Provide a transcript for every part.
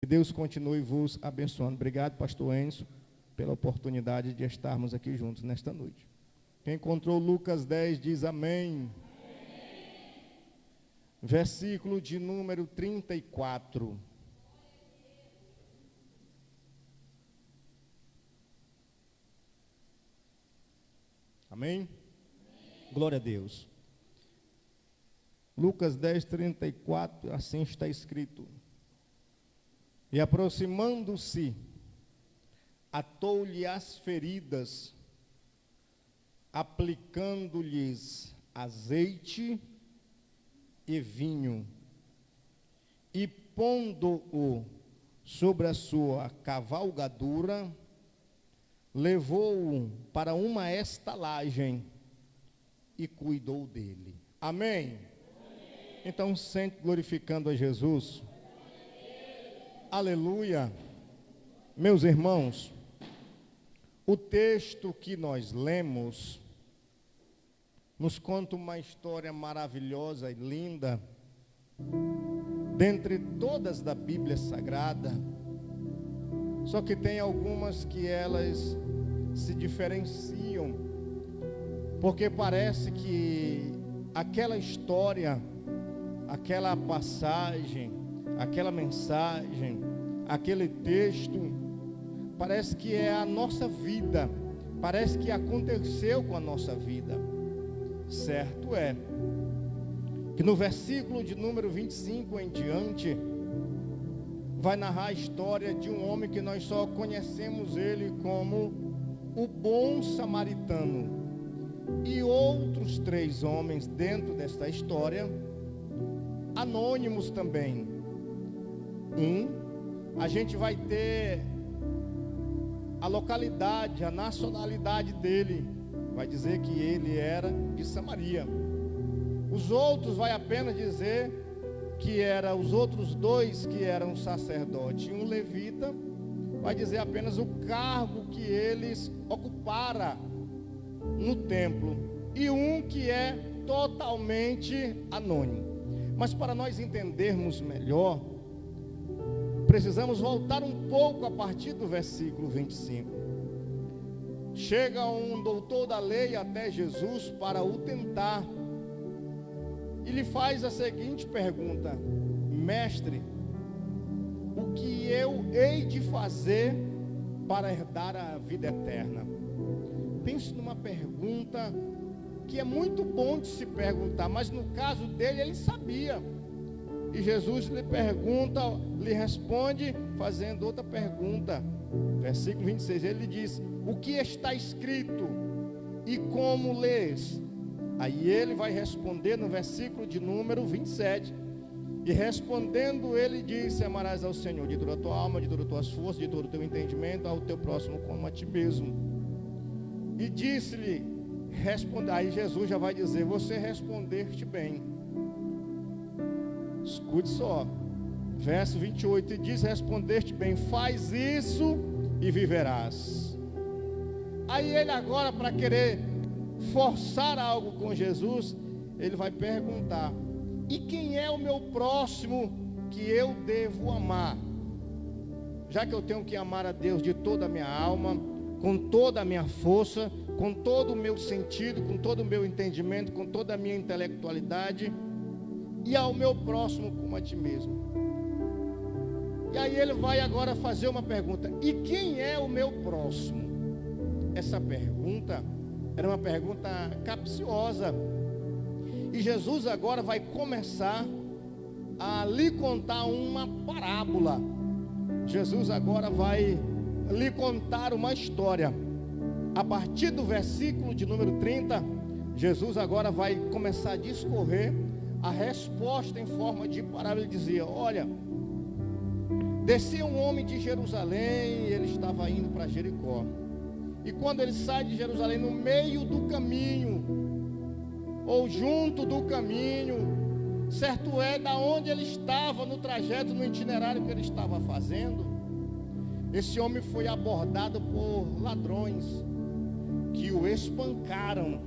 Que Deus continue vos abençoando. Obrigado, pastor Enzo, pela oportunidade de estarmos aqui juntos nesta noite. Quem encontrou Lucas 10 diz amém. Versículo de número 34. Amém? Glória a Deus. Lucas 10, 34, assim está escrito. E aproximando-se, atou-lhe as feridas, aplicando-lhes azeite e vinho, e pondo-o sobre a sua cavalgadura, levou-o para uma estalagem e cuidou dele. Amém? Então, sente glorificando a Jesus. Aleluia. Meus irmãos, o texto que nós lemos nos conta uma história maravilhosa e linda, dentre todas da Bíblia Sagrada, só que tem algumas que elas se diferenciam, porque parece que aquela história, aquela passagem, aquela mensagem, aquele texto, parece que é a nossa vida, parece que aconteceu com a nossa vida. Certo é que no versículo de número 25 em diante, vai narrar a história de um homem que nós só conhecemos ele como o bom samaritano, e outros 3 homens dentro desta história, anônimos também. A gente vai ter a localidade, a nacionalidade dele, vai dizer que ele era de Samaria. Os outros vai apenas dizer que era os outros 2 que eram sacerdote e um levita, vai dizer apenas o cargo que eles ocuparam no templo, e um que é totalmente anônimo. Mas para nós entendermos melhor, precisamos voltar um pouco a partir do versículo 25. Chega um doutor da lei até Jesus para o tentar, e lhe faz a seguinte pergunta: mestre, o que eu hei de fazer para herdar a vida eterna? Pense numa pergunta que é muito bom de se perguntar, mas no caso dele, ele sabia. E Jesus lhe pergunta, lhe responde fazendo outra pergunta. Versículo 26, ele diz: o que está escrito e como lês? Aí ele vai responder no versículo de número 27. E respondendo ele disse: amarás ao Senhor de toda a tua alma, de todas as tuas forças, de todo o teu entendimento, ao teu próximo como a ti mesmo. E disse-lhe, aí Jesus já vai dizer: você respondeste bem. Escute só, verso 28, e diz: respondeste bem, faz isso e viverás. Aí ele agora, para querer forçar algo com Jesus, ele vai perguntar: e quem é o meu próximo que eu devo amar? Já que eu tenho que amar a Deus de toda a minha alma, com toda a minha força, com todo o meu sentido, com todo o meu entendimento, com toda a minha intelectualidade, e ao meu próximo como a ti mesmo. E aí ele vai agora fazer uma pergunta: e quem é o meu próximo? Essa pergunta era uma pergunta capciosa, e Jesus agora vai começar a lhe contar uma parábola. Jesus agora vai lhe contar uma história. A partir do versículo de número 30, Jesus agora vai começar a discorrer a resposta em forma de parábola. Ele dizia: olha, descia um homem de Jerusalém, e ele estava indo para Jericó. E quando ele sai de Jerusalém, no meio do caminho, ou junto do caminho, certo é, da onde ele estava no trajeto, no itinerário que ele estava fazendo, esse homem foi abordado por ladrões, que o espancaram,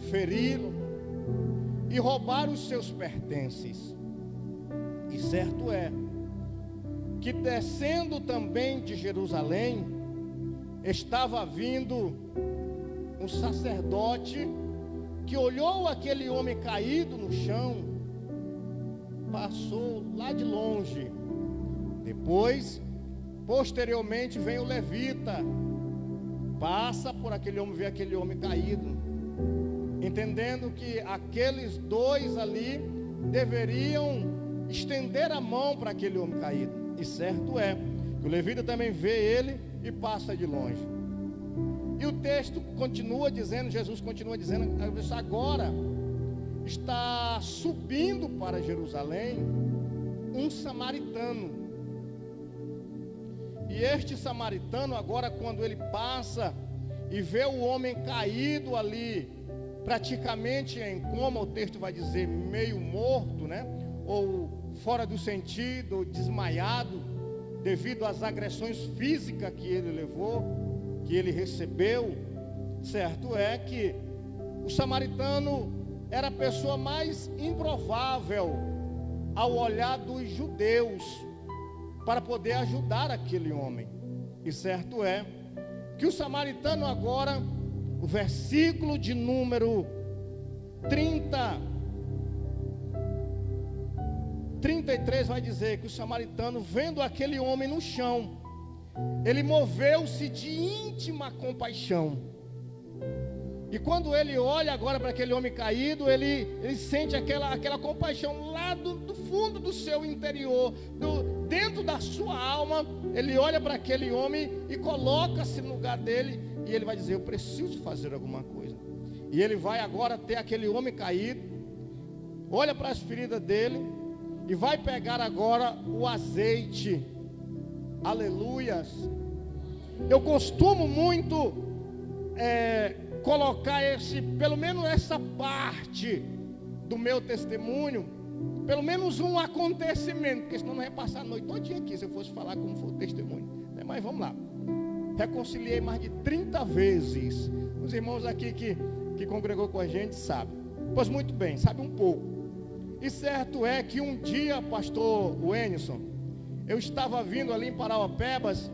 feriram e roubaram os seus pertences. E E certo é que, descendo também de Jerusalém, estava vindo um sacerdote que olhou aquele homem caído no chão, passou lá de longe. Depois, posteriormente, vem o levita, passa por aquele homem, vê aquele homem caído, entendendo que aqueles dois ali deveriam estender a mão para aquele homem caído. E certo é que o levita também vê ele e passa de longe. E o texto continua dizendo, Jesus continua dizendo, agora está subindo para Jerusalém um samaritano. E este samaritano agora, quando ele passa e vê o homem caído ali, praticamente em coma, o texto vai dizer meio morto, né? Ou fora do sentido, ou desmaiado, devido às agressões físicas que ele levou, que ele recebeu. Certo é que o samaritano era a pessoa mais improvável ao olhar dos judeus para poder ajudar aquele homem. E certo é que o samaritano agora, o versículo de número 33 vai dizer que o samaritano, vendo aquele homem no chão, ele moveu-se de íntima compaixão. E quando ele olha agora para aquele homem caído, ele sente aquela compaixão lá do fundo do seu interior, dentro da sua alma. Ele olha para aquele homem e coloca-se no lugar dele, e ele vai dizer: eu preciso fazer alguma coisa. E ele vai agora ter aquele homem caído, olha para as feridas dele e vai pegar agora o azeite. Aleluias. Eu costumo muito colocar pelo menos essa parte do meu testemunho, pelo menos um acontecimento, porque senão não ia passar a noite todinha aqui se eu fosse falar como foi o testemunho. Mas vamos lá. Reconciliei mais de 30 vezes. Os irmãos aqui que congregou com a gente sabem. Pois muito bem, sabe um pouco. E certo é que um dia, pastor Wenison, eu estava vindo ali em Parauapebas,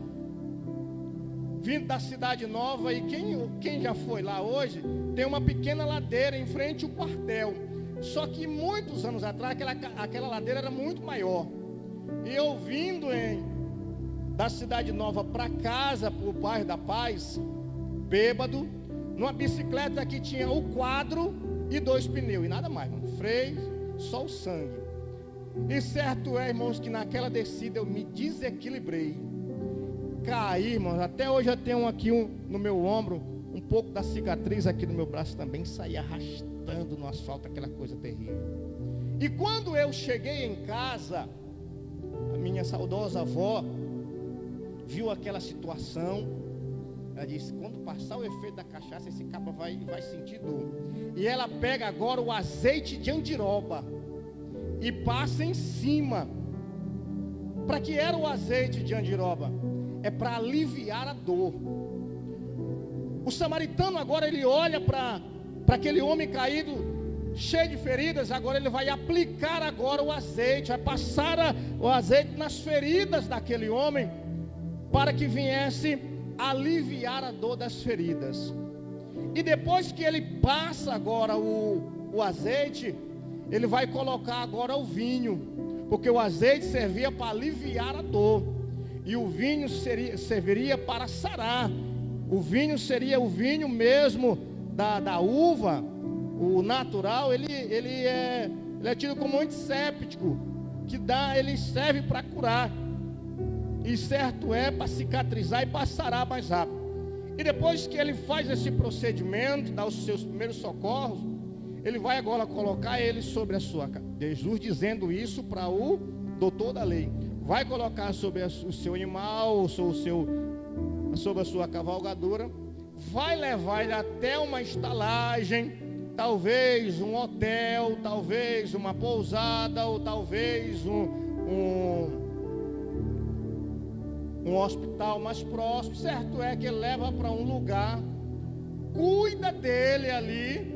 vindo da Cidade Nova, e quem já foi lá hoje, tem uma pequena ladeira em frente ao quartel. Só que muitos anos atrás, aquela ladeira era muito maior. E eu vindo da Cidade Nova para casa, para o bairro da Paz, bêbado, numa bicicleta que tinha o quadro e 2 pneus, e nada mais, freio, só o sangue. E certo é, irmãos, que naquela descida eu me desequilibrei, caí, irmãos. Até hoje eu tenho aqui no meu ombro, um pouco da cicatriz aqui no meu braço também, saí arrastando no asfalto, aquela coisa terrível. E quando eu cheguei em casa, a minha saudosa avó viu aquela situação. Ela disse: quando passar o efeito da cachaça, esse cabo vai sentir dor. E ela pega agora o azeite de andiroba e passa em cima. Para que era o azeite de andiroba? É para aliviar a dor. O samaritano agora, ele olha para aquele homem caído, cheio de feridas. Agora ele vai aplicar agora o azeite, vai passar o azeite nas feridas daquele homem, para que viesse aliviar a dor das feridas. E depois que ele passa agora o azeite, ele vai colocar agora o vinho, porque o azeite servia para aliviar a dor, e o vinho serviria para sarar. O vinho seria o vinho mesmo da uva, o natural. Ele é tido como antisséptico, ele serve para curar. E certo é, para cicatrizar e para sarar mais rápido. E depois que ele faz esse procedimento, dá os seus primeiros socorros, ele vai agora colocar ele sobre a sua... Jesus dizendo isso para o doutor da lei. Vai colocar sobre o seu animal, sobre a sua cavalgadura, vai levar ele até uma estalagem, talvez um hotel, talvez uma pousada, ou talvez um hospital mais próximo. Certo é que ele leva para um lugar, cuida dele ali.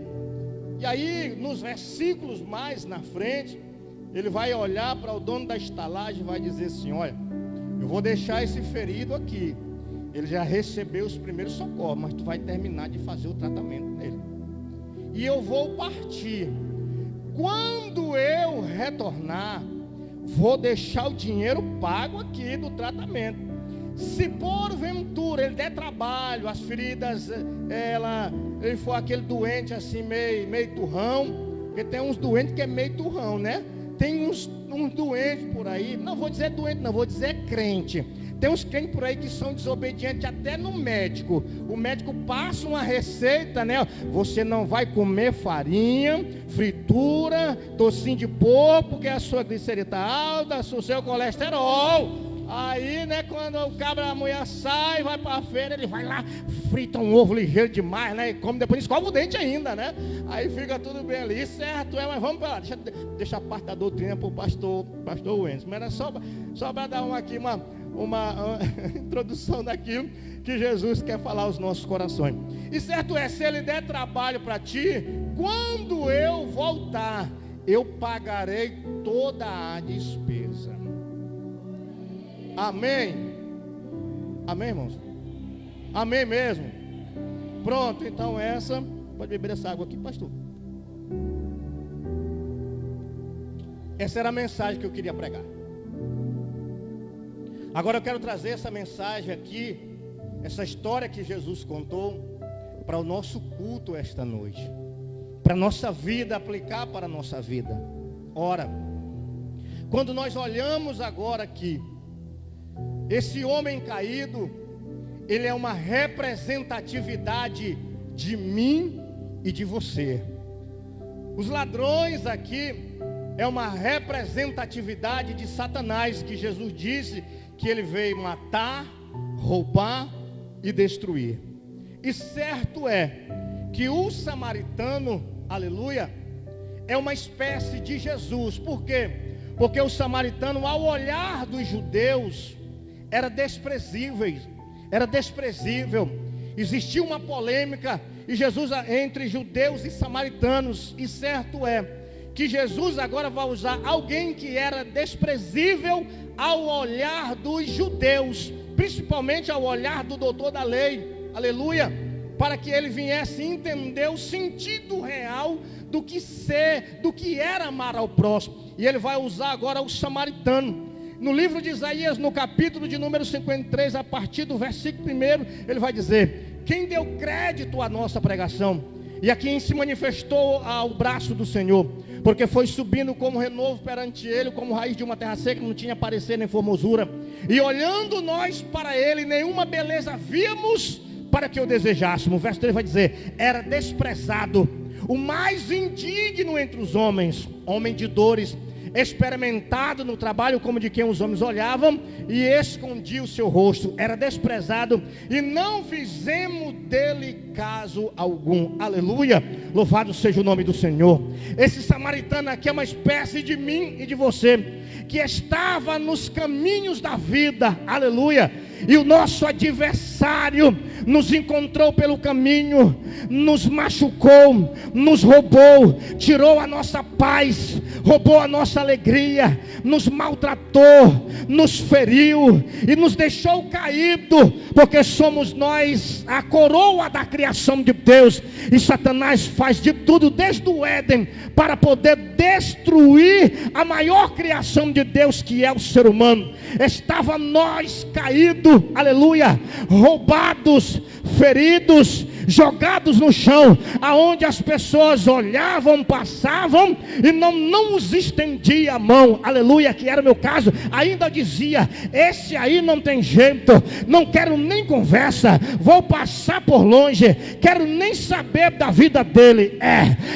E aí nos versículos mais na frente ele vai olhar para o dono da estalagem e vai dizer assim: olha, eu vou deixar esse ferido aqui, ele já recebeu os primeiros socorros, mas tu vai terminar de fazer o tratamento nele, e eu vou partir. Quando eu retornar, vou deixar o dinheiro pago aqui do tratamento. Se porventura ele der trabalho, as feridas, ele for aquele doente assim meio turrão, porque tem uns doentes que é meio turrão, né? Tem uns doentes por aí, não vou dizer doente, não, vou dizer crente. Tem uns crentes por aí que são desobedientes até no médico. O médico passa uma receita, né? Você não vai comer farinha, fritura, tocinho de porco, porque a sua glicerina está alta, o seu colesterol. Aí, né, quando o cabra, a mulher sai, vai para a feira, ele vai lá, frita um ovo ligeiro demais, né? E come, depois escova o dente ainda, né? Aí fica tudo bem ali, certo? Mas vamos para lá, deixa a parte da doutrina para o pastor Wendel. Mas era só para dar uma introdução daquilo que Jesus quer falar aos nossos corações. E certo é, se ele der trabalho para ti, quando eu voltar, eu pagarei toda a despesa. Amém? Amém, irmãos? Amém mesmo? Pronto, então pode beber essa água aqui, pastor. Essa era a mensagem que eu queria pregar. Agora eu quero trazer essa mensagem aqui, essa história que Jesus contou, para o nosso culto esta noite, para a nossa vida, aplicar para a nossa vida. Ora, quando nós olhamos agora aqui, esse homem caído, ele é uma representatividade de mim e de você. Os ladrões aqui é uma representatividade de Satanás, que Jesus disse que ele veio matar, roubar e destruir. E certo é que o samaritano, aleluia, é uma espécie de Jesus. Por quê? Porque o samaritano, ao olhar dos judeus, era desprezível. Existia uma polêmica e Jesus entre judeus e samaritanos. E certo é que Jesus agora vai usar alguém que era desprezível ao olhar dos judeus, principalmente ao olhar do doutor da lei, aleluia, para que ele viesse entender o sentido real do que era amar ao próximo. E ele vai usar agora o samaritano. No livro de Isaías, no capítulo de número 53, a partir do versículo 1, ele vai dizer: quem deu crédito à nossa pregação? E a quem se manifestou ao braço do Senhor? Porque foi subindo como renovo perante ele, como raiz de uma terra seca, não tinha parecer nem formosura. E olhando nós para ele, nenhuma beleza víamos para que o desejássemos. O verso 3 vai dizer: era desprezado, o mais indigno entre os homens, homem de dores, experimentado no trabalho como de quem os homens olhavam, e escondia o seu rosto. Era desprezado e não fizemos dele caso algum. Aleluia, louvado seja o nome do Senhor. Esse samaritano aqui é uma espécie de mim e de você, que estava nos caminhos da vida, aleluia, e o nosso adversário nos encontrou pelo caminho, nos machucou, nos roubou, tirou a nossa paz, roubou a nossa alegria, nos maltratou, nos feriu e nos deixou caído, porque somos nós a coroa da criação de Deus, e Satanás faz de tudo desde o Éden para poder destruir a maior criação de Deus, que é o ser humano. Estava nós caídos, aleluia, roubados, feridos, jogados no chão, aonde as pessoas olhavam, passavam e não nos estendia a mão, aleluia, que era o meu caso. Ainda dizia: esse aí não tem jeito, não quero nem conversa, vou passar por longe, quero nem saber da vida dele.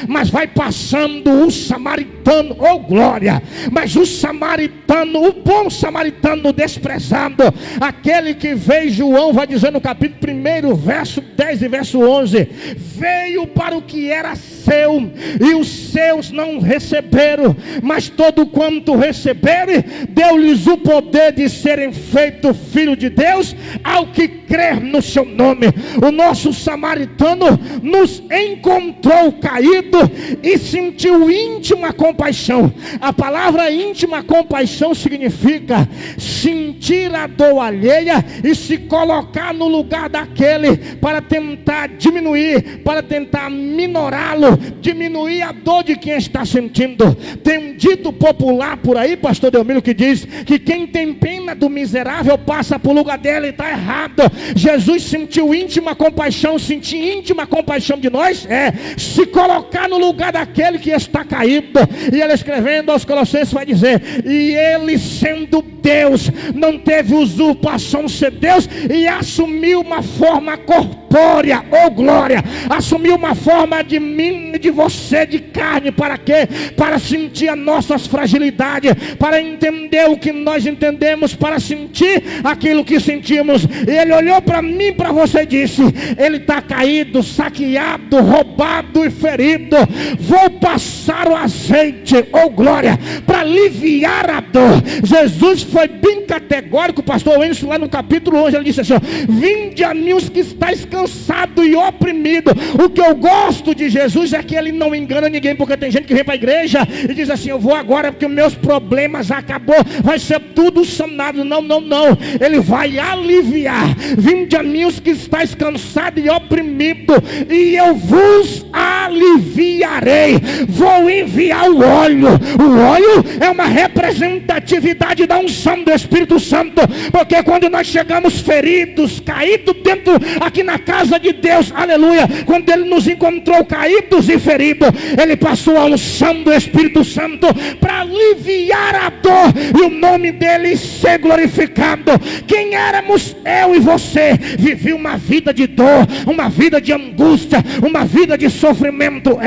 Mas vai passando o samaritano, oh glória, mas o samaritano, o bom samaritano desprezado, aquele que veio, João vai dizer no capítulo 1, verso 10 e verso 11: veio para o que era seu, e os seus não receberam, mas todo quanto receberam, deu-lhes o poder de serem feitos filhos de Deus, ao que crer no seu nome. O nosso samaritano nos encontrou caído e sentiu íntima compaixão. A palavra íntima compaixão significa sentir a dor alheia e se colocar no lugar daquele, para tentar diminuir, para tentar minorá-lo, diminuir a dor de quem está sentindo. Tem um dito popular por aí, pastor Delmiro, que diz que quem tem pena do miserável passa por lugar dele. Está errado. Jesus sentiu íntima compaixão. Sentir íntima compaixão de nós é se colocar no lugar daquele que está caído. E ele, escrevendo aos Colossenses, vai dizer: e ele, sendo Deus, não teve usurpação de ser Deus, e assumiu uma forma corpórea, ou glória, assumiu uma forma de mim, de você, de carne. Para quê? Para sentir as nossas fragilidades, para entender o que nós entendemos, para sentir aquilo que sentimos. E ele olhou para mim, para você, e disse: ele está caído, saqueado, roubado e ferido. Vou passar o azeite, ou glória, para aliviar a dor. Jesus foi bem categórico, pastor Wilson, lá no capítulo 11, ele disse assim: vinde a mim os que estáis cansados e oprimidos. O que eu gosto de Jesus é que ele não engana ninguém, porque tem gente que vem para a igreja e diz assim: eu vou agora porque meus problemas acabou, vai ser tudo sanado. Não, não, não, ele vai aliviar. Vinde a mim os que estáis cansados e oprimidos, e eu vos aliviarei. Vou enviar o óleo. O óleo é uma representatividade da unção do Espírito Santo, porque quando nós chegamos feridos, caídos dentro aqui na casa de Deus, aleluia, quando ele nos encontrou caídos e feridos, ele passou a unção do Espírito Santo para aliviar a dor, e o nome dele ser glorificado. Quem éramos eu e você? Vivia uma vida de dor, uma vida de angústia, uma vida de sofrimento.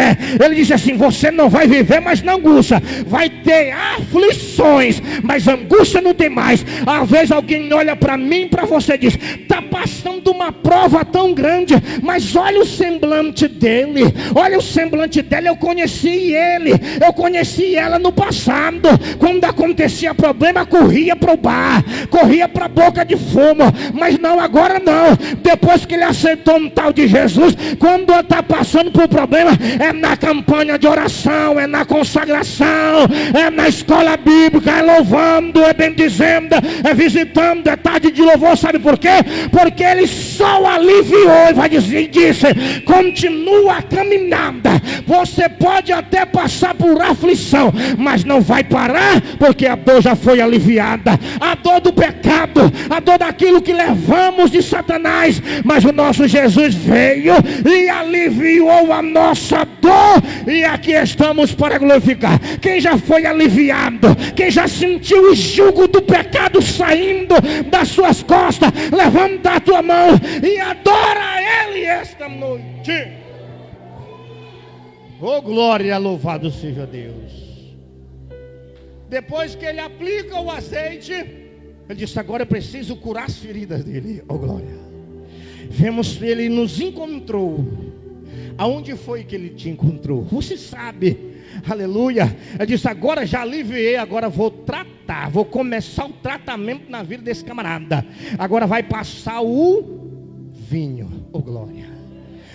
Ele disse assim: você não vai viver mais na angústia, vai ter aflições, mas angústia não tem mais. Às vezes alguém olha para mim, para você, e diz: está passando uma prova tão grande, mas olha o semblante dele, olha o semblante dela. Eu conheci ele, eu conheci ela no passado. Quando acontecia problema, corria para o bar, corria para a boca de fumo, mas não, agora não. Depois que ele aceitou um tal de Jesus, quando está passando por problema, é na campanha de oração, é na consagração, é na escola bíblica, é louvando, é bendizendo, é visitando, é tarde de louvor. Sabe por quê? Porque ele só aliviou, e vai dizer, e disse: continua a caminhada. Você pode até passar por aflição, mas não vai parar, porque a dor já foi aliviada. A dor do pecado, a dor daquilo que levamos de Satanás, mas o nosso Jesus veio e aliviou a nossa dor, e aqui estamos para glorificar. Quem já foi aliviado, quem já sentiu o jugo do pecado saindo das suas costas, levanta a tua mão e adora a Ele esta noite. Oh glória, louvado seja Deus. Depois que ele aplica o azeite, ele disse: agora eu preciso curar as feridas dele. Oh glória. Vemos, ele nos encontrou. Aonde foi que ele te encontrou? Você sabe, aleluia. Ele disse: agora já aliviei, agora vou tratar, vou começar o tratamento na vida desse camarada. Agora vai passar o vinho. Oh glória.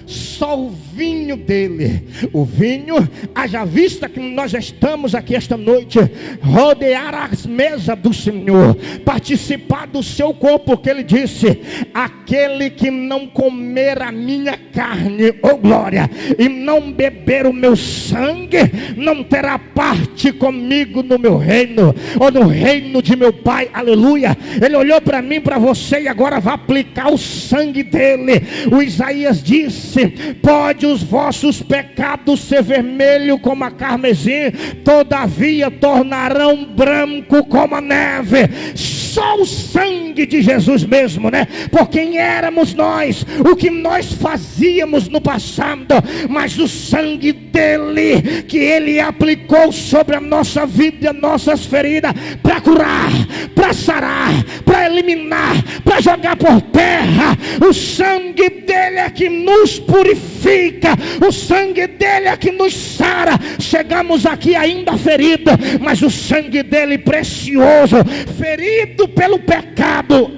Só o vinho dele. O vinho, haja vista que nós estamos aqui esta noite, rodear as mesas do Senhor, participar do seu corpo, porque ele disse: aquele que não comer a minha carne, oh glória, e não beber o meu sangue, não terá parte comigo no meu reino, ou no reino de meu Pai. Aleluia. Ele olhou para mim, para você, e agora vai aplicar o sangue dele. O Isaías disse: pode os vossos pecados ser vermelho como a carmesim, todavia tornarão branco como a neve. Só o sangue de Jesus mesmo, né? Por quem éramos nós, o que nós fazíamos no passado, mas o sangue dele, que ele aplicou sobre a nossa vida, nossas feridas, para curar, para sarar, para eliminar, para jogar por terra. O sangue dele é que nos purifica, o sangue dele é que nos sara. Chegamos aqui ainda ferido, mas o sangue dele precioso, ferido pelo pecado,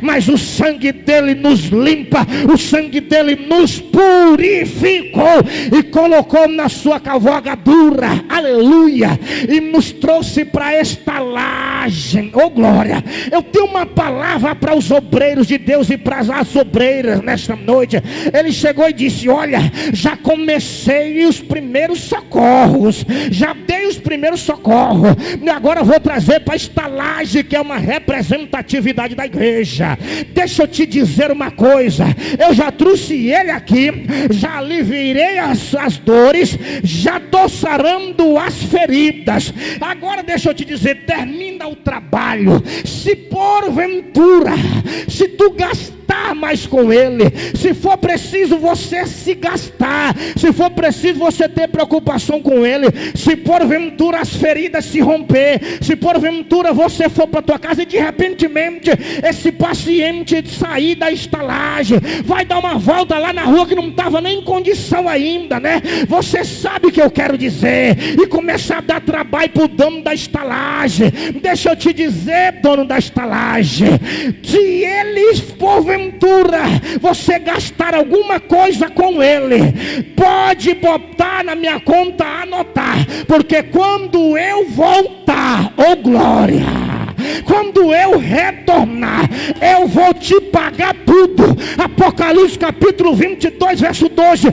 mas o sangue dele nos limpa, o sangue dele nos purificou e colocou na sua cavalgadura, aleluia, e nos trouxe para a estalagem. Oh glória, eu tenho uma palavra para os obreiros de Deus e para as obreiras nesta noite. Ele chegou e disse: olha, já comecei os primeiros socorros, já dei os primeiros socorros, e agora eu vou trazer para a estalagem, que é uma representatividade da igreja. Deixa eu te dizer uma coisa, eu já trouxe ele aqui, já aliviei as dores, já estou sarando as feridas. Agora deixa eu te dizer, termina o trabalho. Se porventura, se tu gastar mais com ele, se for preciso você se gastar, se for preciso você ter preocupação com ele, se porventura as feridas se romper, se porventura você for para tua casa e de repentemente esse paciente sair da estalagem, vai dar uma volta lá na rua que não estava nem em condição ainda, né? Você sabe o que eu quero dizer, e começar a dar trabalho para o dono da estalagem. Deixa eu te dizer, dono da estalagem, se eles porventura você gastar alguma coisa com ele, pode botar na minha conta, anotar, porque quando eu voltar, oh glória, quando eu retornar, eu vou te pagar tudo. Apocalipse capítulo 22 verso 12: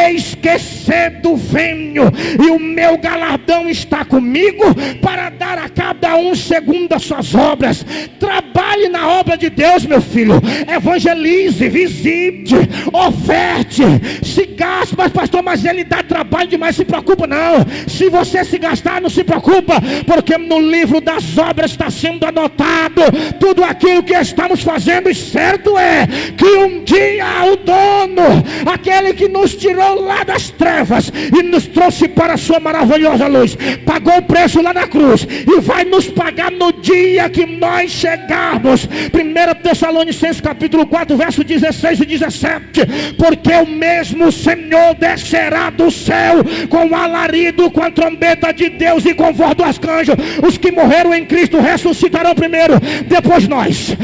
eis que cedo venho, e o meu galardão está comigo, para dar a cada um segundo as suas obras. Trabalhe na obra de Deus, meu filho, evangelize, visite, oferte, se gaste. Mas pastor, mas ele dá trabalho demais, se preocupa não. Se você se gastar, não se preocupa, porque no livro das obras está sendo anotado tudo aquilo que estamos fazendo, e certo é que um dia o dono, aquele que nos tirou lá das trevas e nos trouxe para a sua maravilhosa luz, pagou o preço lá na cruz e vai nos pagar no dia que nós chegarmos. 1 Tessalonicenses capítulo 4 verso 16 e 17: porque o mesmo Senhor descerá do céu com alarido, com a trombeta de Deus e com voz do arcanjo. Os que morreram em Cristo ressuscitarão primeiro, depois nós,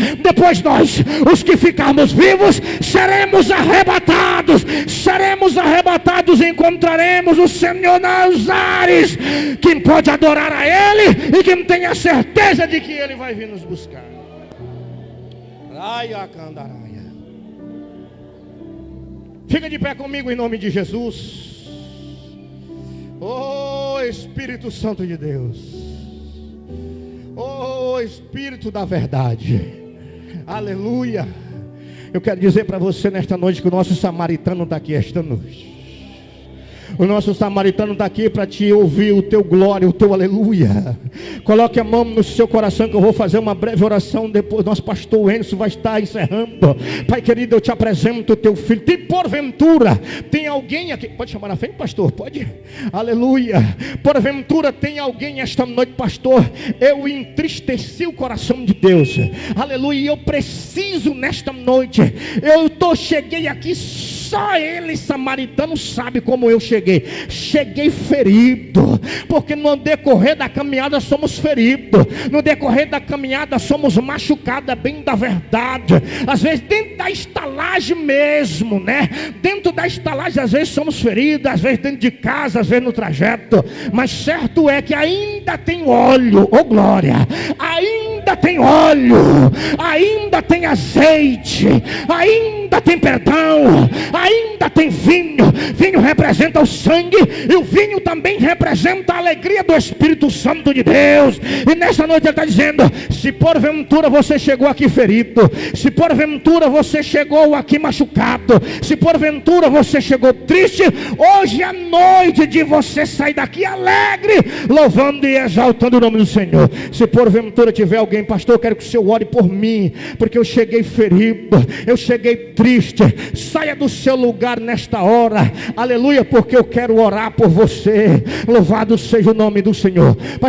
os que ficarmos vivos, seremos arrebatados, e encontraremos o Senhor nos ares. Quem pode adorar a Ele e quem tem a certeza de que Ele vai vir nos buscar. Fica de pé comigo em nome de Jesus. Oh Espírito Santo de Deus, oh Espírito da verdade, aleluia. Eu quero dizer para você nesta noite que o nosso samaritano está aqui esta noite. O nosso samaritano está aqui para te ouvir o teu glória, o teu aleluia. Coloque a mão no seu coração que eu vou fazer uma breve oração. Depois nosso pastor Enzo vai estar encerrando. Pai querido, eu te apresento o teu filho. Tem porventura, tem alguém aqui, pode chamar na frente, pastor? Pode? Aleluia. Porventura tem alguém esta noite, pastor, eu entristeci o coração de Deus, aleluia, eu preciso nesta noite, cheguei aqui, só ele, samaritano, sabe como eu cheguei ferido, porque no decorrer da caminhada somos feridos, no decorrer da caminhada somos machucados, é bem da verdade, às vezes dentro da estalagem mesmo, né? Dentro da estalagem às vezes somos feridos, às vezes dentro de casa, às vezes no trajeto, mas certo é que ainda tem óleo, oh glória, ainda tem óleo, ainda tem azeite, ainda tem perdão, ainda tem vinho. Vinho representa o sangue, e o vinho também representa a alegria do Espírito Santo de Deus. E nessa noite ele está dizendo: se porventura você chegou aqui ferido, se porventura você chegou aqui machucado, se porventura você chegou triste, hoje é noite de você sair daqui alegre, louvando e exaltando o nome do Senhor. Se porventura tiver alguém, pastor, eu quero que o Senhor ore por mim, porque eu cheguei ferido, eu cheguei triste, saia do seu lugar nesta hora, aleluia, porque eu quero orar por você. Louvado seja o nome do Senhor. Pastor,